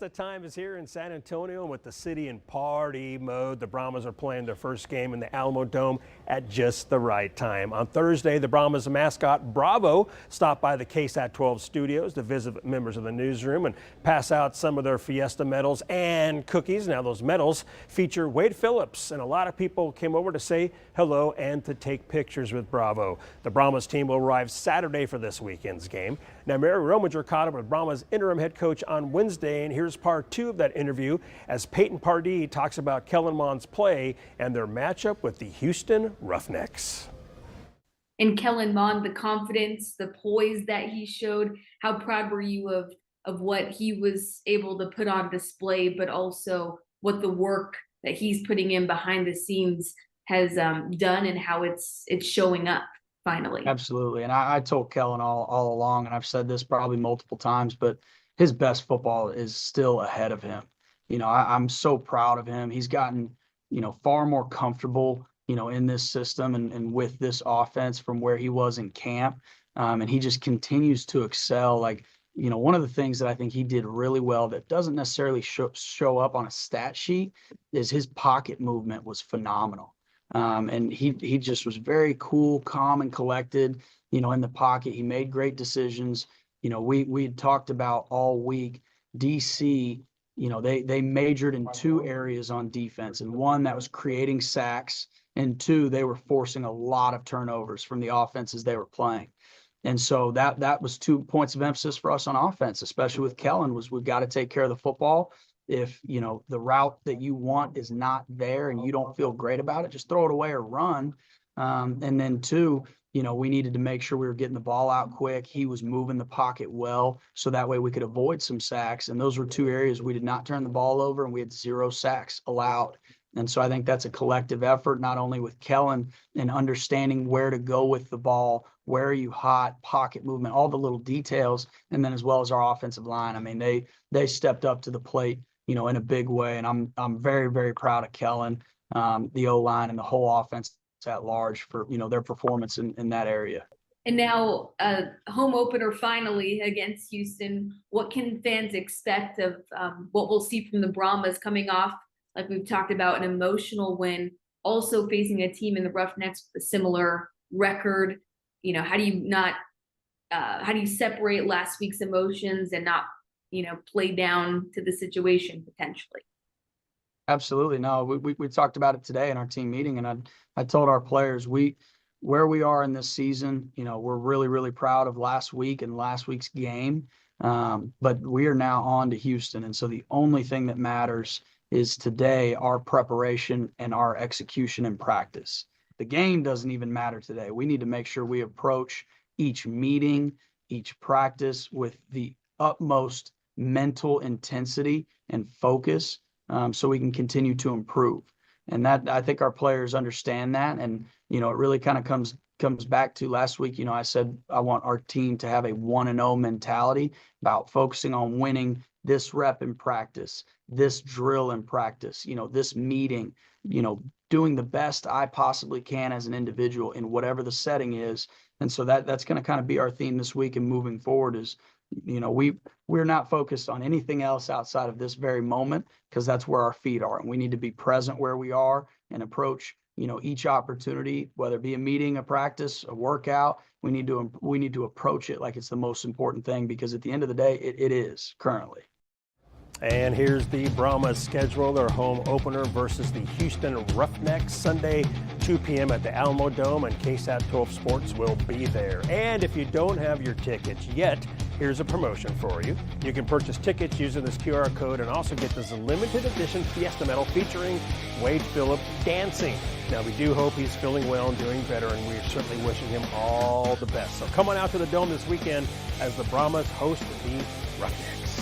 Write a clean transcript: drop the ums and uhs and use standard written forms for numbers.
Fiesta time is here in San Antonio, and with the city in party mode, the Brahmas are playing their first game in the Alamo Dome at just the right time. On Thursday, the Brahmas mascot Bravo stopped by the KSAT 12 studios to visit members of the newsroom and pass out some of their Fiesta medals and cookies. Now, those medals feature Wade Phillips, and a lot of people came over to say hello and to take pictures with Bravo. The Brahmas team will arrive Saturday for this weekend's game. Now, Mary Rominger caught up with Brahmas interim head coach on Wednesday, and here's part 2 of that interview as Payton Pardee talks about Kellen Mond's play and their matchup with the Houston Roughnecks. And Kellen Mond, the confidence, the poise that he showed, how proud were you of what he was able to put on display, but also what the work that he's putting in behind the scenes has done and how it's showing up finally? Absolutely. And I told Kellen all along, and I've said this probably multiple times, but his best football is still ahead of him. You know, I'm so proud of him. He's gotten, far more comfortable, in this system and with this offense from where he was in camp. And he just continues to excel. Like, one of the things that I think he did really well that doesn't necessarily show up on a stat sheet is his pocket movement was phenomenal. And he just was very cool, calm, and collected, in the pocket. He made great decisions. We talked about all week, DC, they majored in 2 areas on defense, and one that was creating sacks, and 2, they were forcing a lot of turnovers from the offenses they were playing. And so that was 2 points of emphasis for us on offense, especially with Kellen, was we've got to take care of the football. If, the route that you want is not there and you don't feel great about it, just throw it away or run. And then 2, we needed to make sure we were getting the ball out quick. He was moving the pocket well, so that way we could avoid some sacks. And those were 2 areas we did not turn the ball over, and we had 0 sacks allowed. And so I think that's a collective effort, not only with Kellen and understanding where to go with the ball, where are you hot, pocket movement, all the little details, and then as well as our offensive line. I mean, they stepped up to the plate, in a big way, and I'm very, very proud of Kellen, the O-line, and the whole offense at large for their performance in that area. And now home opener finally against Houston. What can fans expect of what we'll see from the Brahmas coming off, like we've talked about, an emotional win, also facing a team in the Roughnecks with a similar record? How do you separate last week's emotions and not play down to the situation potentially? Absolutely. No, we talked about it today in our team meeting, and I told our players where we are in this season, we're really, really proud of last week and last week's game. But we are now on to Houston. And so the only thing that matters is today, our preparation and our execution in practice. The game doesn't even matter today. We need to make sure we approach each meeting, each practice with the utmost mental intensity and focus, so we can continue to improve. And that, I think our players understand that. And, it really kind of comes back to last week. I said, I want our team to have a 1-0 mentality about focusing on winning this rep in practice, this drill in practice, this meeting, doing the best I possibly can as an individual in whatever the setting is. And so that's going to kind of be our theme this week and moving forward is, we're not focused on anything else outside of this very moment, because that's where our feet are. And we need to be present where we are and approach, each opportunity, whether it be a meeting, a practice, a workout. We need to approach it like it's the most important thing, because at the end of the day, it is currently. And here's the Brahmas schedule. Their home opener versus the Houston Roughnecks, Sunday, 2 p.m. at the Alamo Dome, and KSAT 12 Sports will be there. And if you don't have your tickets yet, here's a promotion for you. You can purchase tickets using this QR code and also get this limited edition Fiesta medal featuring Wade Phillips dancing. Now, we do hope he's feeling well and doing better, and we're certainly wishing him all the best. So come on out to the Dome this weekend as the Brahmas host the Roughnecks.